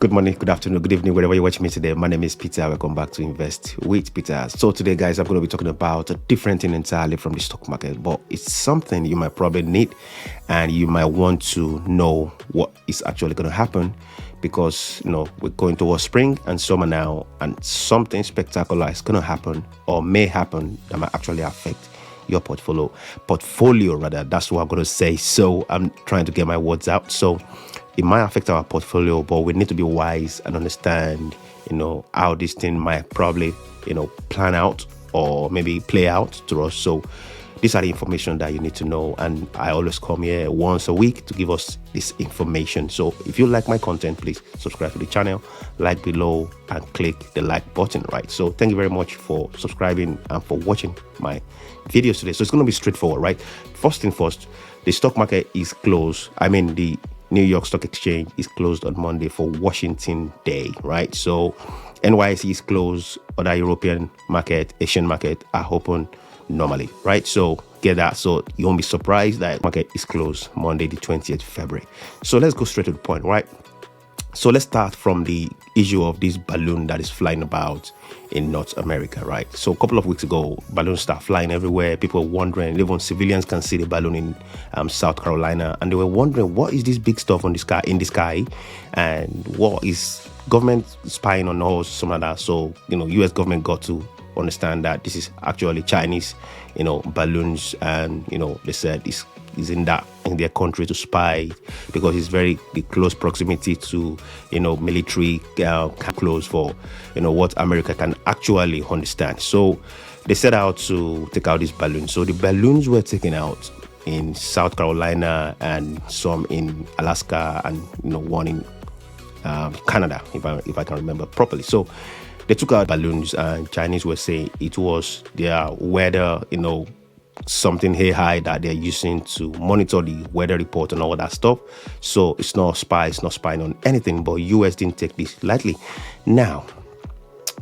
Good morning, good afternoon, good evening, wherever you're watching me today. My name is Peter. Welcome back to Invest with Peter. So today, guys, I'm going to be talking about a different thing entirely from the stock market, but it's something you might probably need and you might want to know what is actually going to happen because, we're going towards spring and summer now, and something spectacular is going to happen or may happen that might actually affect your portfolio rather. That's what I'm going to say. So I'm trying to get my words out. So it might affect our portfolio, but we need to be wise and understand, how this thing might probably, plan out or maybe play out to us. So these are the information that you need to know. And I always come here once a week to give us this information. So if you like my content, please subscribe to the channel, like below, and click the like button, right? So thank you very much for subscribing and for watching my videos today. So it's going to be straightforward, right? First thing first, the stock market is closed. The New York Stock Exchange is closed on Monday for Washington Day, right? So NYSE is closed, other European market, Asian market are open normally, right? So get that. So you won't be surprised that market is closed Monday, the 20th February. So let's go straight to the point, right? So let's start from the issue of this balloon that is flying about in North America, right? So a couple of weeks ago, balloons start flying everywhere. People were wondering, even civilians can see the balloon in South Carolina, and they were wondering, what is this big stuff in the sky, and what is government spying on us, something like that. So, US government got to understand that this is actually Chinese, balloons, and, they said it's in their country to spy because it's very the close proximity to military close for what America can actually understand. So they set out to take out these balloons. So the balloons were taken out in South Carolina and some in Alaska and one in Canada, if I can remember properly. So they took out balloons, and Chinese were saying it was their weather, something high that they're using to monitor the weather report and all that stuff. So it's not spying on anything, but US didn't take this lightly. Now,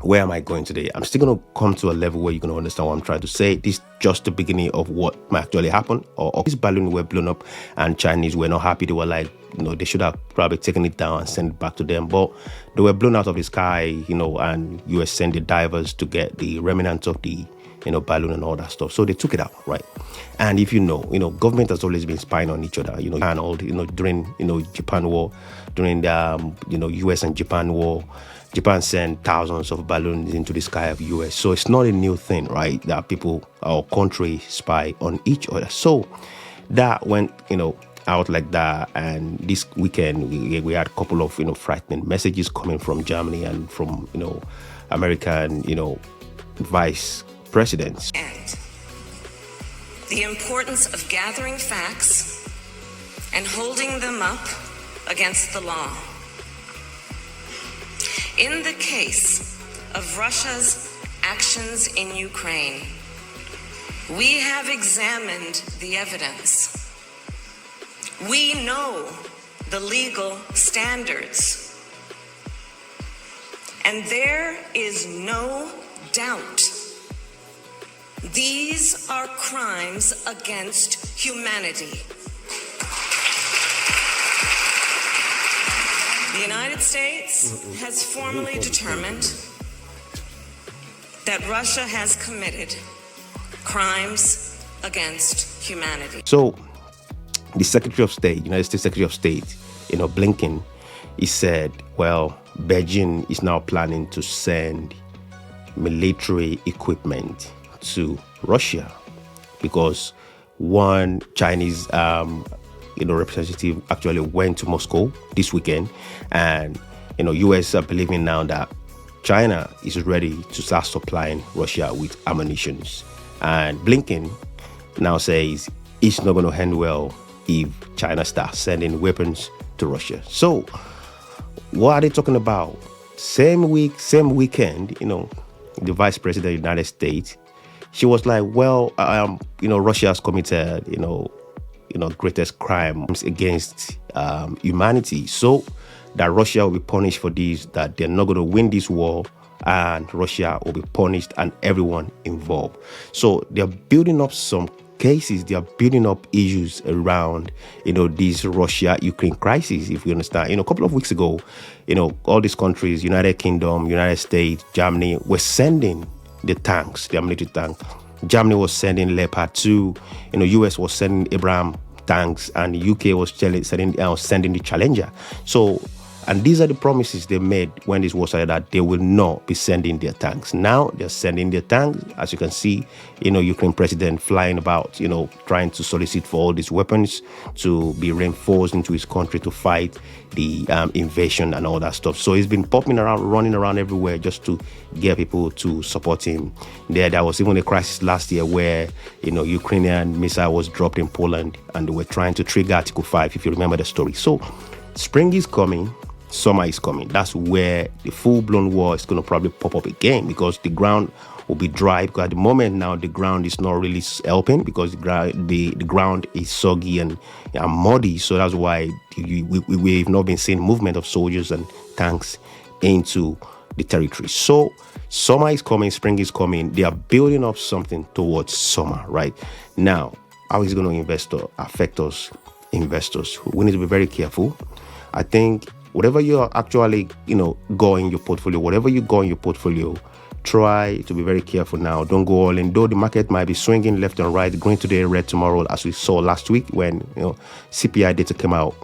where am I going today? I'm still going to come to a level where you're going to understand what I'm trying to say. This is just the beginning of what might actually happen. Or this balloon were blown up and Chinese were not happy. They were like, they should have probably taken it down and sent it back to them. But they were blown out of the sky, and US sent the divers to get the remnants of the balloon and all that stuff. So they took it out, right? And if government has always been spying on each other, and all, during, Japan war, during the, US and Japan war, Japan sent thousands of balloons into the sky of US. So it's not a new thing, right? That people or countries spy on each other. So that went, out like that. And this weekend, we had a couple of, frightening messages coming from Germany and from, American, Vice Presidents. And the importance of gathering facts and holding them up against the law. In the case of Russia's actions in Ukraine, we have examined the evidence. We know the legal standards. And there is no doubt these are crimes against humanity. The United States has formally determined that Russia has committed crimes against humanity. So the Secretary of State, United States Secretary of State, Blinken, he said, well, Beijing is now planning to send military equipment to Russia because one Chinese representative actually went to Moscow this weekend, and US are believing now that China is ready to start supplying Russia with ammunition. And Blinken now says it's not going to end well if China starts sending weapons to Russia. So what are they talking about? Same weekend, the Vice President of the United States, she was like, well, Russia has committed, greatest crimes against humanity. So that Russia will be punished for this, that they're not going to win this war, and Russia will be punished and everyone involved. So they're building up some cases, they are building up issues around, this Russia-Ukraine crisis, if you understand. A couple of weeks ago, all these countries, United Kingdom, United States, Germany, were sending the tanks, their military tanks. Germany was sending Leopard 2, US was sending Abraham tanks, and UK was sending the Challenger. So, and these are the promises they made when this war started, that they will not be sending their tanks. Now they're sending their tanks. As you can see, Ukraine president flying about, trying to solicit for all these weapons to be reinforced into his country to fight the invasion and all that stuff. So he's been popping around, running around everywhere just to get people to support him. There was even a crisis last year where, Ukrainian missile was dropped in Poland and they were trying to trigger Article 5, if you remember the story. So spring is coming. Summer is coming. That's where the full-blown war is going to probably pop up again, because the ground will be dry. Because at the moment now, the ground is not really helping, because the ground is soggy and muddy. So that's why we've not been seeing movement of soldiers and tanks into the territory. So summer is coming, spring is coming. They are building up something towards summer, right? Now, how is it going to affect us investors? We need to be very careful. I think whatever you're actually, go in your portfolio, try to be very careful now. Don't go all in. Though the market might be swinging left and right, going today, red tomorrow, as we saw last week when, CPI data came out,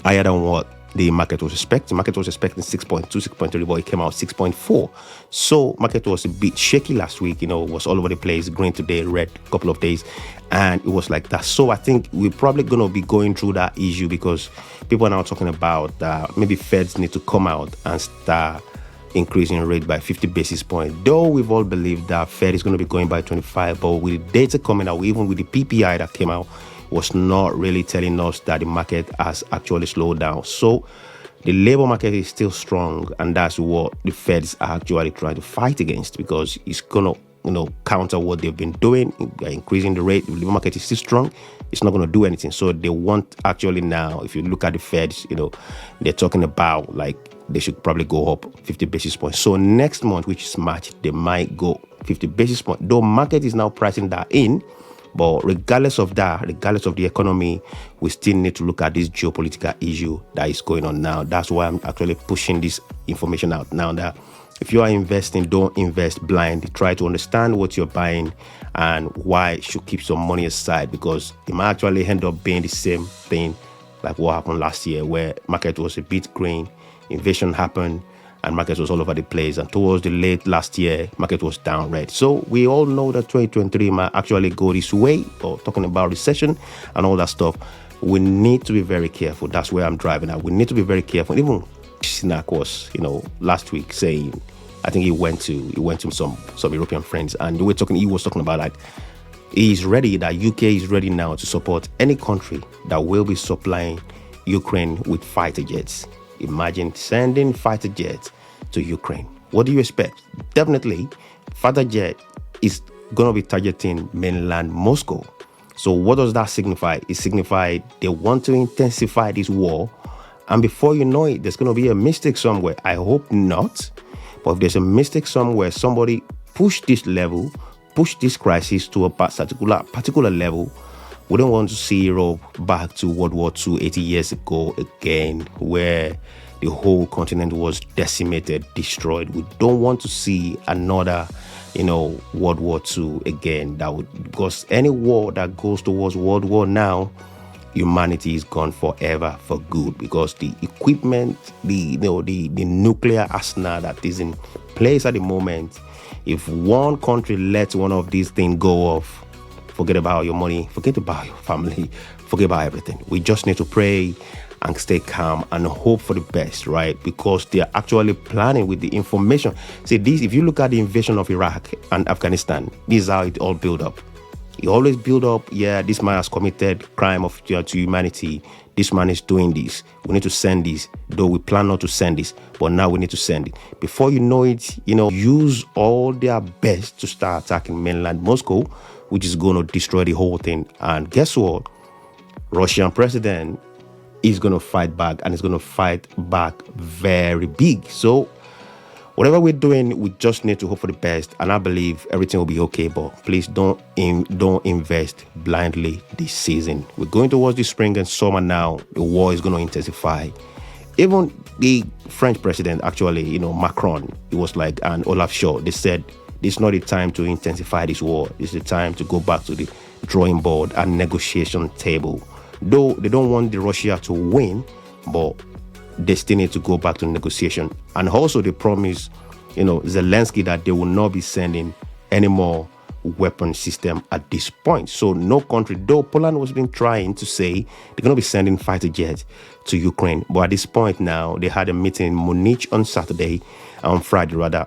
higher than what the market was expecting. The market was expecting 6.2, 6.3, but it came out 6.4. So market was a bit shaky last week, was all over the place, green today, red a couple of days, and it was like that. So I think we're probably going to be going through that issue, because people are now talking about maybe Feds need to come out and start increasing rate by 50 basis points. Though we've all believed that Fed is going to be going by 25, but with the data coming out, even with the PPI that came out, was not really telling us that the market has actually slowed down. So the labor market is still strong, and that's what the Feds are actually trying to fight against, because it's going to counter what they've been doing. They're increasing the rate. The labor market is still strong. It's not going to do anything. So they want actually now, if you look at the Feds, they're talking about like they should probably go up 50 basis points. So next month, which is March, they might go 50 basis points. Though market is now pricing that in. But regardless of that, regardless of the economy, we still need to look at this geopolitical issue that is going on now. That's why I'm actually pushing this information out now, that if you are investing, don't invest blind. Try to understand what you're buying and why you should keep some money aside, because it might actually end up being the same thing like what happened last year, where market was a bit green, invasion happened, and market was all over the place. And towards the late last year, market was down red. So we all know that 2023 might actually go this way, or talking about recession and all that stuff. We need to be very careful. That's where I'm driving at. We need to be very careful. Even Sunak was, last week saying, I think he went to some European friends, and he was talking about like, he's ready, that UK is ready now to support any country that will be supplying Ukraine with fighter jets. Imagine sending fighter jets to Ukraine. What do you expect? Definitely, fighter jet is going to be targeting mainland Moscow. So what does that signify? It signifies they want to intensify this war. And before you know it, there's going to be a mistake somewhere. I hope not. But if there's a mistake somewhere, somebody push this crisis to a particular level, we don't want to see Europe back to World War II 80 years ago again, where the whole continent was decimated, destroyed. We don't want to see another, World War II again. Because any war that goes towards World War now, humanity is gone forever for good, because the equipment, the nuclear arsenal that is in place at the moment, if one country lets one of these things go off, forget about your money, forget about your family, forget about everything. We just need to pray and stay calm and hope for the best, right? Because they are actually planning with the information. See, if you look at the invasion of Iraq and Afghanistan, this is how it all built up. You always build up, this man has committed crime to humanity. This man is doing this. We need to send this, though we plan not to send this, but now we need to send it. Before you know it, use all their best to start attacking mainland Moscow, which is going to destroy the whole thing. And guess what? Russian president is going to fight back, and it's going to fight back very big. So Whatever we're doing, we just need to hope for the best, and I believe everything will be okay. But please don't invest blindly this season. We're going towards the spring and summer now. The war is going to intensify. Even the French president, actually, Macron, it was like, and Olaf Scholz, they said this is not the time to intensify this war. It's the time to go back to the drawing board and negotiation table. Though they don't want Russia to win, but they still need to go back to negotiation. And also they promise, Zelensky that they will not be sending any more weapon system at this point. So no country, though Poland was been trying to say they're going to be sending fighter jets to Ukraine. But at this point now, they had a meeting in Munich on Friday rather,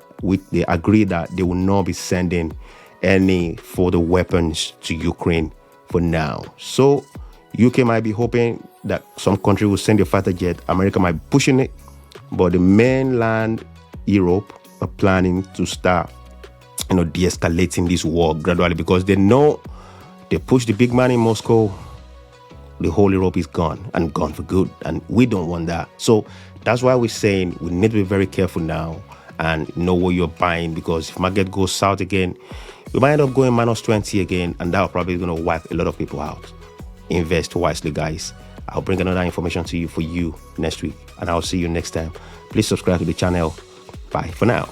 they agreed that they will not be sending any further weapons to Ukraine for now. So UK might be hoping that some country will send a fighter jet. America might be pushing it, but the mainland Europe are planning to start, de-escalating this war gradually, because they know they push the big man in Moscow, the whole Europe is gone, and gone for good, and we don't want that. So that's why we're saying we need to be very careful now and know what you're buying, because if market goes south again, we might end up going -20 again, and that will probably going to wipe a lot of people out. Invest wisely, guys. I'll bring another information to you for you next week, and I'll see you next time. Please subscribe to the channel. Bye for now.